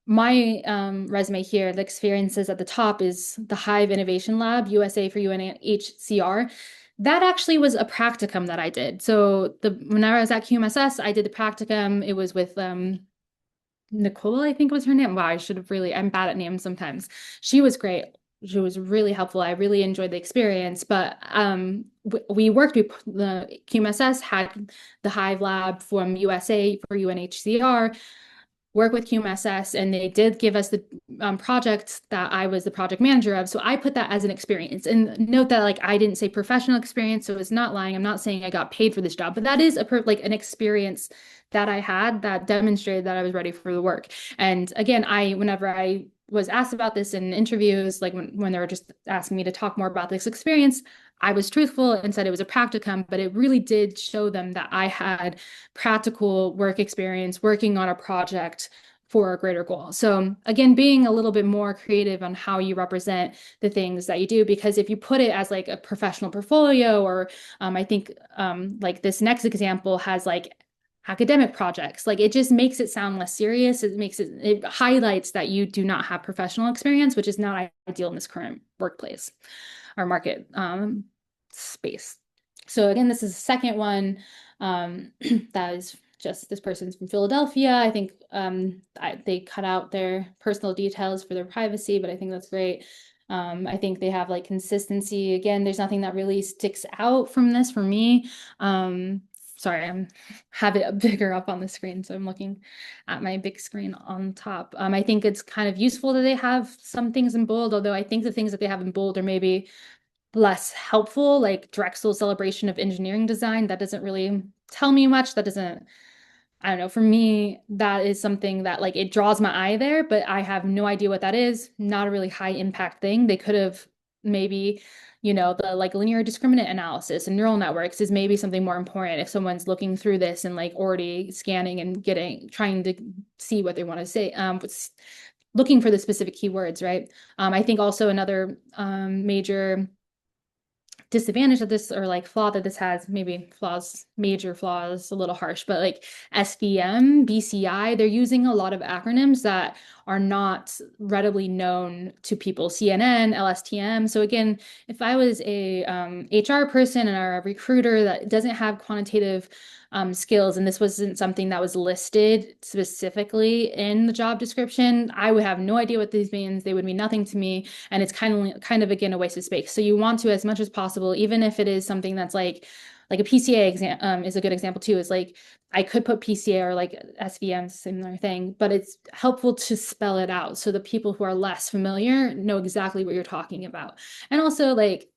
my resume here, the experiences at the top is the Hive Innovation Lab, USA for UNHCR. That actually was a practicum that I did. So when I was at QMSS, I did the practicum. It was with Nicole, I think was her name. Wow, I'm bad at names sometimes. She was great. She was really helpful. I really enjoyed the experience, but we worked with the QMSS had the Hive Lab from USA for UNHCR, work with QMSS, and they did give us the project that I was the project manager of. So I put that as an experience. And note that like I didn't say professional experience, so it's not lying. I'm not saying I got paid for this job, but that is like an experience that I had that demonstrated that I was ready for the work. And again, whenever I was asked about this in interviews, like when they were just asking me to talk more about this experience, I was truthful and said it was a practicum, but it really did show them that I had practical work experience working on a project for a greater goal. So again, being a little bit more creative on how you represent the things that you do, because if you put it as like a professional portfolio, or I think like this next example has like academic projects, like it just makes it sound less serious. It highlights that you do not have professional experience, which is not ideal in this current workplace or market space. So again, this is the second one that is just this person's from Philadelphia. I think they cut out their personal details for their privacy, but I think that's great. I think they have like consistency. Again, there's nothing that really sticks out from this for me. sorry, I'm have it bigger up on the screen, so I'm looking at my big screen on top. I think it's kind of useful that they have some things in bold, although I think the things that they have in bold are maybe less helpful, like Drexel's celebration of engineering design. That doesn't really tell me much. That doesn't, I don't know. For me, that is something that like it draws my eye there, but I have no idea what that is. Not a really high impact thing. They could have maybe, the like linear discriminant analysis and neural networks is maybe something more important if someone's looking through this and like already scanning and trying to see what they want to say, looking for the specific keywords, right? I think also another major disadvantage of this or like flaw that this has, maybe flaws, major flaws, a little harsh, but like SVM, BCI, they're using a lot of acronyms that are not readily known to people. CNN, LSTM. So again, if I was a HR person and a recruiter that doesn't have quantitative skills, and this wasn't something that was listed specifically in the job description, I would have no idea what these means. They would mean nothing to me, and it's kind of again a waste of space. So you want to, as much as possible, even if it is something that's like a PCA exam is a good example too. Is like I could put PCA or like SVM, similar thing, but it's helpful to spell it out so the people who are less familiar know exactly what you're talking about. And also like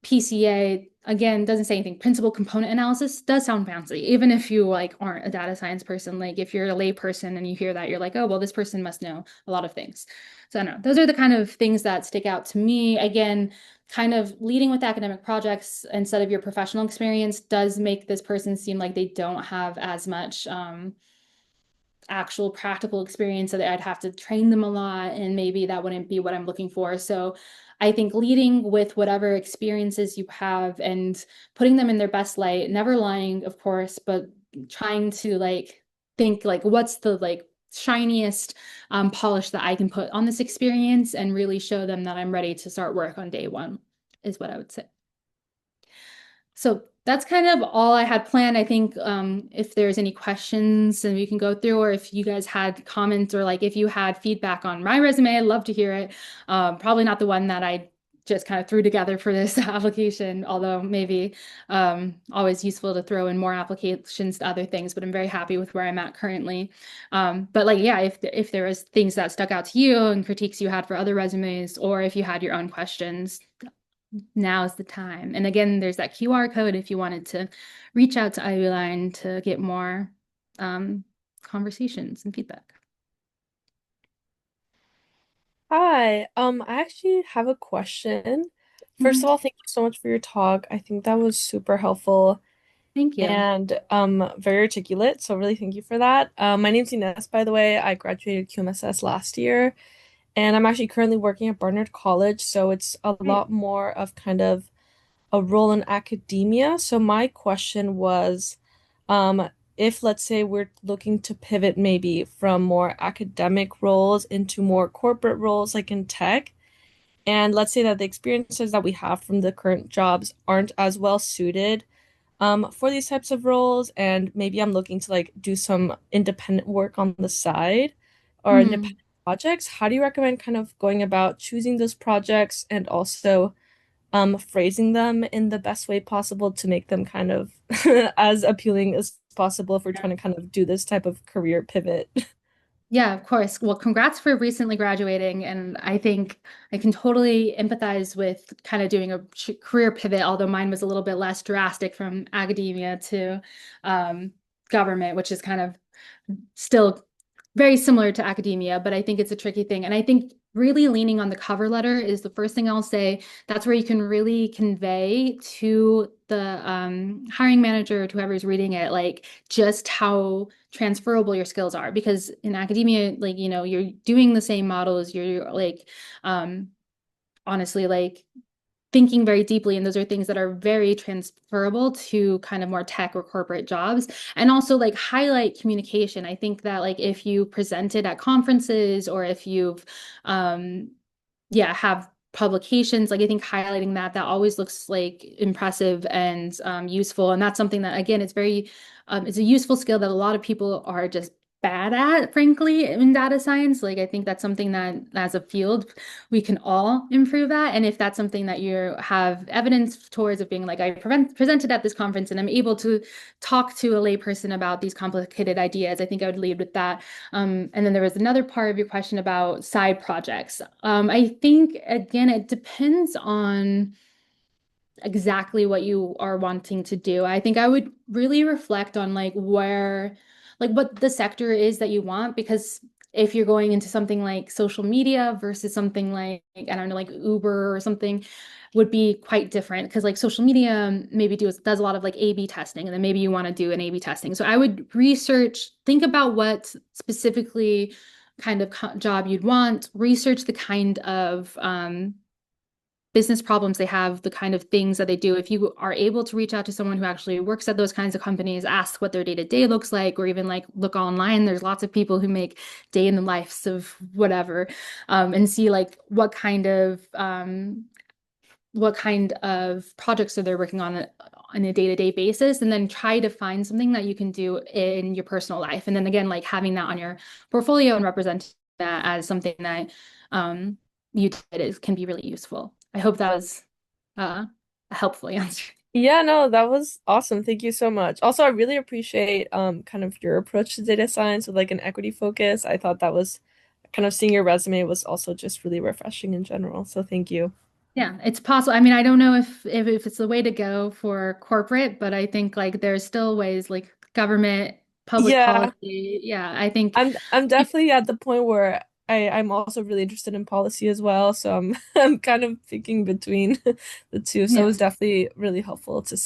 PCA again doesn't say anything. Principal component analysis does sound fancy, even if you like aren't a data science person. Like if you're a lay person and you hear that, you're like, oh well, this person must know a lot of things. So I don't know. Those are the kind of things that stick out to me. Again, kind of leading with academic projects instead of your professional experience does make this person seem like they don't have as much actual practical experience, so that I'd have to train them a lot, and maybe that wouldn't be what I'm looking for. So I think leading with whatever experiences you have and putting them in their best light, never lying, of course, but trying to like think like what's the like shiniest polish that I can put on this experience and really show them that I'm ready to start work on day one is what I would say. So that's kind of all I had planned. I think if there's any questions and we can go through, or if you guys had comments or like if you had feedback on my resume, I'd love to hear it. Probably not the one that I just kind of threw together for this application, although maybe always useful to throw in more applications to other things, but I'm very happy with where I'm at currently. But like, yeah, if there was things that stuck out to you and critiques you had for other resumes, or if you had your own questions, now's the time. And again, there's that QR code if you wanted to reach out to IvyLine to get more conversations and feedback. Hi, I actually have a question. First Mhm. of all, thank you so much for your talk. I think that was super helpful Thank you. and very articulate. So really thank you for that. My name's Ines, by the way. I graduated QMSS last year, and I'm actually currently working at Barnard College, so it's a Great. lot more of kind of a role in academia. So my question was, if let's say we're looking to pivot maybe from more academic roles into more corporate roles like in tech, and let's say that the experiences that we have from the current jobs aren't as well suited for these types of roles, and maybe I'm looking to like do some independent work on the side or Hmm. independent projects. How do you recommend kind of going about choosing those projects and also phrasing them in the best way possible to make them kind of as appealing as possible if we're trying to kind of do this type of career pivot? Yeah, of course. Well, congrats for recently graduating. And I think I can totally empathize with kind of doing a career pivot, although mine was a little bit less drastic from academia to um, government, which is kind of still very similar to academia, but I think it's a tricky thing. And I think really leaning on the cover letter is the first thing I'll say. That's where you can really convey to the hiring manager or to whoever's reading it, like just how transferable your skills are. Because in academia, like, you're doing the same models, you're like, um, honestly, like thinking very deeply, and those are things that are very transferable to kind of more tech or corporate jobs. And also like highlight communication. I think that like if you presented at conferences or if you've yeah, have publications, like I think highlighting that always looks like impressive and useful. And that's something that again it's very it's a useful skill that a lot of people are just bad at, frankly, in data science. Like, I think that's something that as a field, we can all improve at. And if that's something that you have evidence towards of being like, presented at this conference and I'm able to talk to a layperson about these complicated ideas, I think I would lead with that. And then there was another part of your question about side projects. I think, again, it depends on exactly what you are wanting to do. I think I would really reflect on like what the sector is that you want, because if you're going into something like social media versus something like, I don't know, like Uber or something, would be quite different, because like social media maybe does a lot of like A/B testing, and then maybe you want to do an A/B testing. So I would think about what specifically kind of job you'd want, research the kind of business problems they have, the kind of things that they do. If you are able to reach out to someone who actually works at those kinds of companies, ask what their day-to-day looks like, or even like look online. There's lots of people who make day in the lives of whatever, and see like what kind of projects are they working on a day-to-day basis, and then try to find something that you can do in your personal life. And then again, like having that on your portfolio and represent that as something that you did can be really useful. I hope that was a helpful answer. Yeah, no, that was awesome. Thank you so much. Also, I really appreciate kind of your approach to data science with like an equity focus. I thought that was kind of seeing your resume was also just really refreshing in general. So thank you. Yeah, it's possible. I mean, I don't know if it's the way to go for corporate, but I think like there's still ways like government, public Yeah, policy. Yeah, I think I'm definitely at the point where I'm also really interested in policy as well. So I'm I'm kind of thinking between the two. So it yeah, was definitely really helpful yeah, to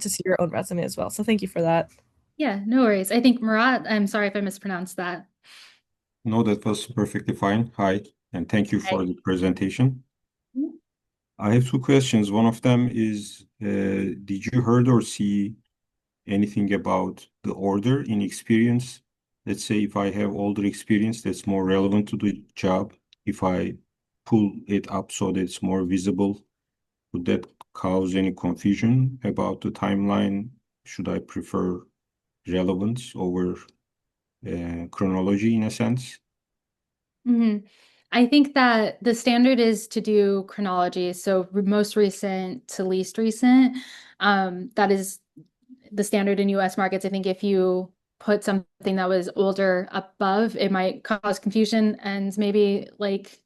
see your own resume as well. So thank you for that. yeah. No worries. I think Murat. I'm sorry if I mispronounced that. No, that was perfectly fine. Hi, and thank you for Right. the presentation. I have two questions. One of them is, did you heard or see anything about the order in experience? Let's say if I have older experience that's more relevant to the job, if I pull it up so that it's more visible, would that cause any confusion about the timeline? Should I prefer relevance over chronology in a sense? hmm I think that the standard is to do chronology, so most recent to least recent. That is the standard in US markets. I think if you put something that was older above, it might cause confusion and maybe like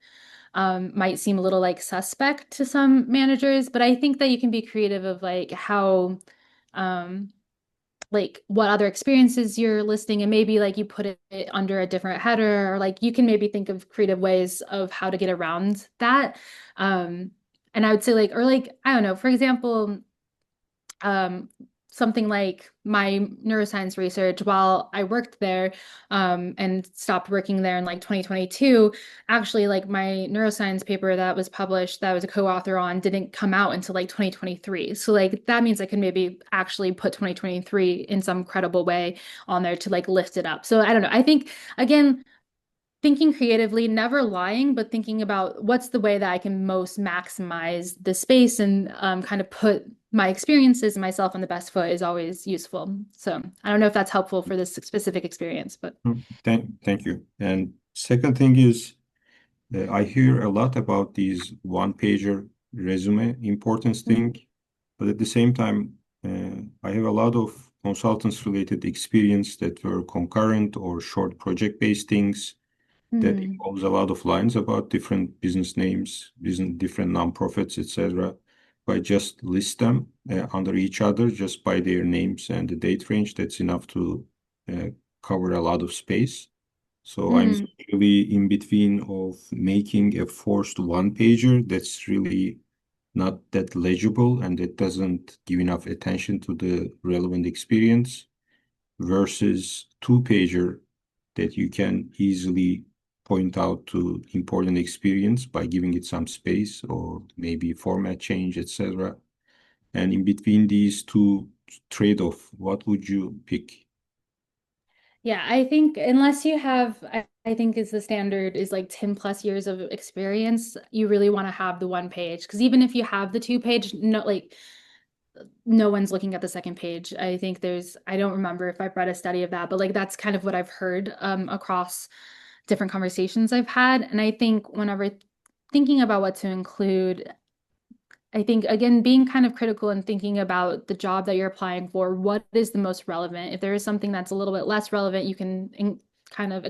might seem a little like suspect to some managers. But I think that you can be creative of like how um, like what other experiences you're listing, and maybe like you put it under a different header, or like you can maybe think of creative ways of how to get around that. Um, and I would say like, or like, I don't know, for example, um, something like my neuroscience research while I worked there, and stopped working there in like 2022. Actually, like my neuroscience paper that was published, that I was a co-author on, didn't come out until like 2023. So like that means I can maybe actually put 2023 in some credible way on there to like lift it up. So I don't know. I think again, thinking creatively, never lying, but thinking about what's the way that I can most maximize the space and kind of put my experiences and myself on the best foot is always useful. So I don't know if that's helpful for this specific experience, but Thank you. And second thing is, I hear a lot about these one-pager resume importance thing, but at the same time, I have a lot of consultants related experience that were concurrent or short project-based things that Mhm. involves a lot of lines about different business names, different nonprofits, etc. If I just list them under each other just by their names and the date range, that's enough to uh, cover a lot of space. So I'm Mhm. really in between of making a forced one pager that's really not that legible and it doesn't give enough attention to the relevant experience versus two pager that you can easily point out to important experience by giving it some space or maybe format change, etc. And in between these two trade-off, what would you pick? Yeah, I think unless you have, I think is the standard is like 10 plus years of experience, you really want to have the one page. Because even if you have the two page, no, like no one's looking at the second page. I think I don't remember if I've read a study of that, but like that's kind of what I've heard across different conversations I've had. And I think whenever thinking about what to include, I think again, being kind of critical and thinking about the job that you're applying for, what is the most relevant? If there is something that's a little bit less relevant, you can kind of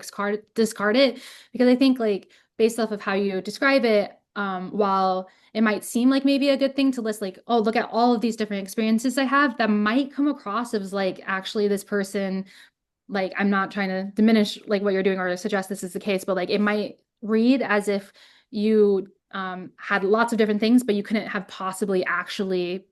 discard it. Because I think like based off of how you describe it, while it might seem like maybe a good thing to list like, oh, look at all of these different experiences I have, that might come across as like actually this person, like I'm not trying to diminish like what you're doing or suggest this is the case, but like it might read as if you had lots of different things, but you couldn't have possibly actually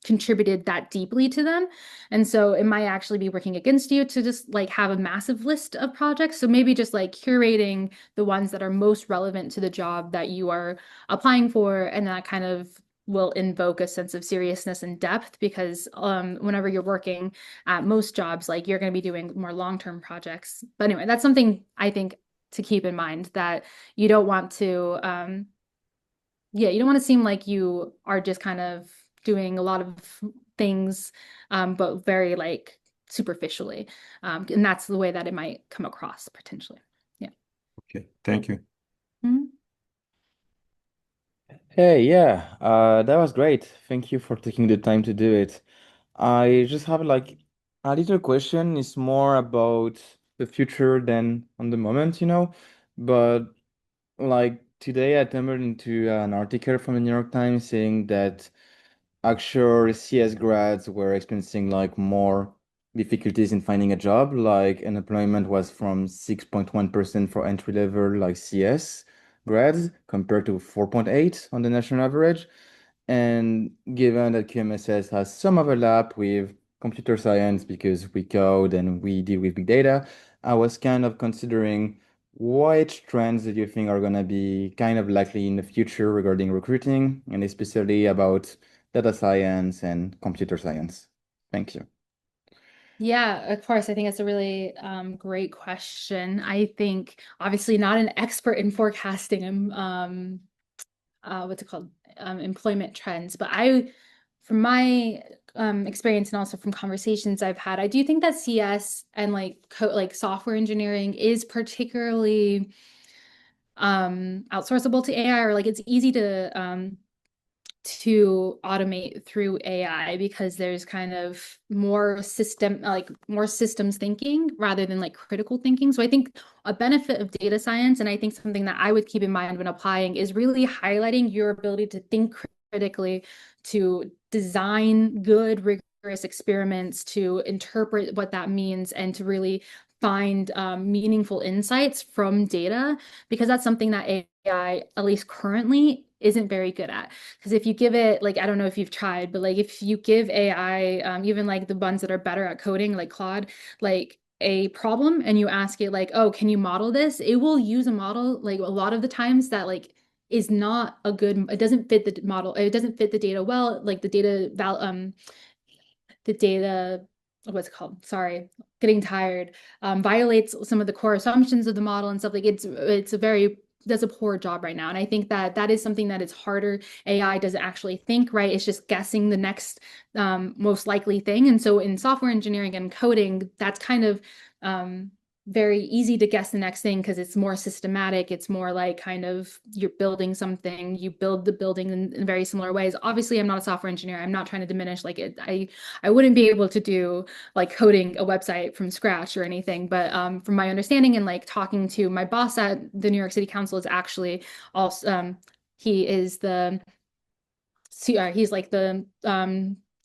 contributed that deeply to them. And so it might actually be working against you to just like have a massive list of projects. So maybe just like curating the ones that are most relevant to the job that you are applying for, and that kind of will invoke a sense of seriousness and depth, because whenever you're working at most jobs, like you're going to be doing more long-term projects. But anyway, that's something I think to keep in mind, that you don't want to, you don't want to seem like you are just kind of doing a lot of things, but very like superficially. And that's the way that it might come across potentially. Yeah. Okay, thank you. Mhm. Hey, yeah, that was great. Thank you for taking the time to do it. I just have like a little question. It's more about the future than on the moment, you know. But like today, I stumbled into an article from the New York Times saying that actual CS grads were experiencing like more difficulties in finding a job. Like unemployment was from 6.1% for entry level like CS grads compared to 4.8 on the national average. And given that QMSS has some overlap with computer science because we code and we deal with big data, I was kind of considering which trends do you think are going to be kind of likely in the future regarding recruiting, and especially about data science and computer science. Thank you. Yeah, of course. I think it's a really great question. I think obviously not an expert in forecasting what's it called, employment trends, but from my experience and also from conversations I've had, I do think that CS and like software engineering is particularly outsourceable to AI, or like it's easy to automate through AI, because there's kind of more systems thinking rather than like critical thinking. So I think a benefit of data science, and I think something that I would keep in mind when applying, is really highlighting your ability to think critically, to design good, rigorous experiments, to interpret what that means, and to really find meaningful insights from data, because that's something that AI, at least currently, isn't very good at. Because if you give it, like, I don't know if you've tried, but like if you give AI, even like the ones that are better at coding, like Claude, like a problem, and you ask it like, oh, can you model this? It will use a model like a lot of the times that like is not a good, it doesn't fit the model, it doesn't fit the data well, like the data, what's it called? Sorry, getting tired, violates some of the core assumptions of the model and stuff. Like it's a very does a poor job right now. And I think that that is something that is harder. AI doesn't actually think, right? It's just guessing the next most likely thing. And so in software engineering and coding, that's kind of very easy to guess the next thing, because it's more systematic. It's more like kind of you're building something, you build the building in very similar ways. Obviously, I'm not a software engineer. I'm not trying to diminish like it. I wouldn't be able to do like coding a website from scratch or anything. But from my understanding and like talking to my boss at the New York City Council, is actually also he is the he's like the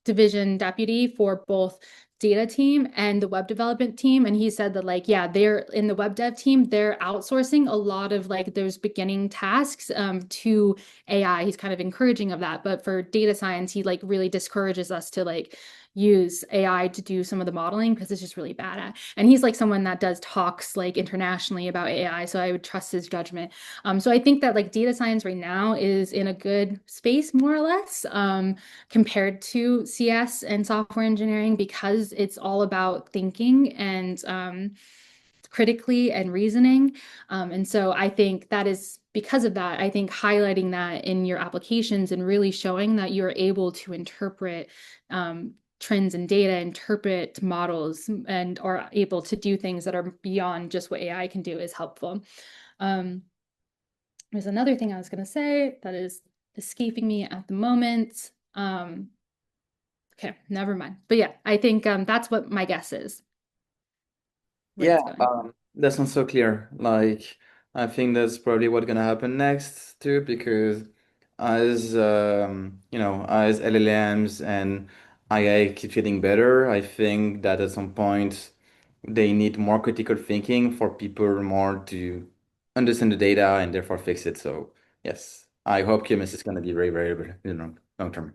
division deputy for both data team and the web development team. And he said that like, yeah, they're in the web dev team, they're outsourcing a lot of like those beginning tasks to AI. He's kind of encouraging of that. But for data science, he like really discourages us to like use AI to do some of the modeling, because it's just really bad at. And he's like someone that does talks like internationally about AI. So I would trust his judgment. So I think that like data science right now is in a good space, more or less, compared to CS and software engineering, because it's all about thinking and critically and reasoning. And so I think that is because of that, I think highlighting that in your applications and really showing that you're able to interpret trends and data, interpret models, and are able to do things that are beyond just what AI can do is helpful. There's another thing I was going to say that is escaping me at the moment. Okay, never mind. But yeah, I think that's what my guess is. Where Yeah, it's going. that sounds so clear. Like, I think that's probably what's gonna happen next too, because as as LLMs and AI keep getting better, I think that at some point they need more critical thinking for people more to understand the data and therefore fix it. So yes, I hope QMS is gonna be very, very, very, long term.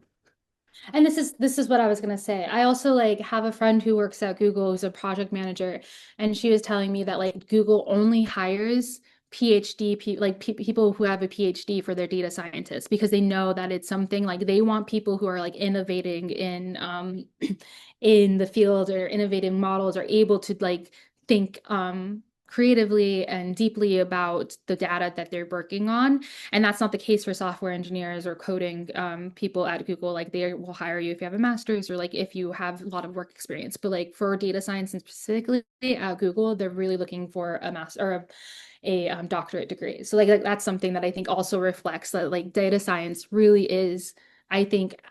And this is what I was gonna say. I also like have a friend who works at Google who's a project manager, and she was telling me that like Google only hires PhD people who have a PhD for their data scientists because they know that it's something like they want people who are like innovating in in the field or innovating models are able to like think creatively and deeply about the data that they're working on. And that's not the case for software engineers or coding people at Google. Like they will hire you if you have a master's or like if you have a lot of work experience. But like for data science and specifically at Google, they're really looking for a master or a doctorate degree. So like that's something that I think also reflects that like data science really is, I think,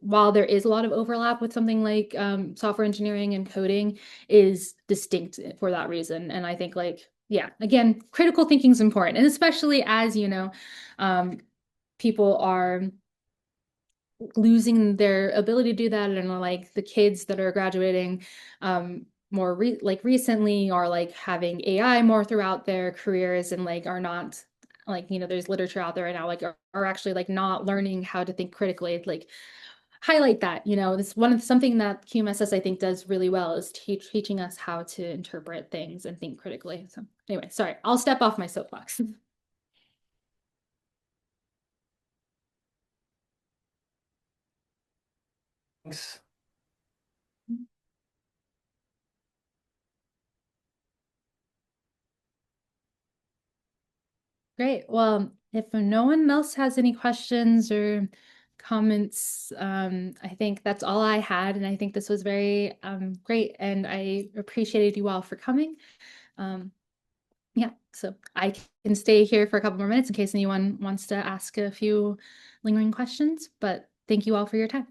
while there is a lot of overlap with something like software engineering and coding, is distinct for that reason. And I think like, yeah, again, critical thinking is important. And especially as, people are losing their ability to do that. And like the kids that are graduating more recently are like having AI more throughout their careers and like are not like, there's literature out there right now, like are actually like not learning how to think critically, like highlight that, this something that QMSS I think does really well is teaching us how to interpret things and think critically. So anyway, sorry, I'll step off my soapbox. Thanks. Great. Well, if no one else has any questions or comments, I think that's all I had. And I think this was very great. And I appreciated you all for coming. Yeah, so I can stay here for a couple more minutes in case anyone wants to ask a few lingering questions, but thank you all for your time.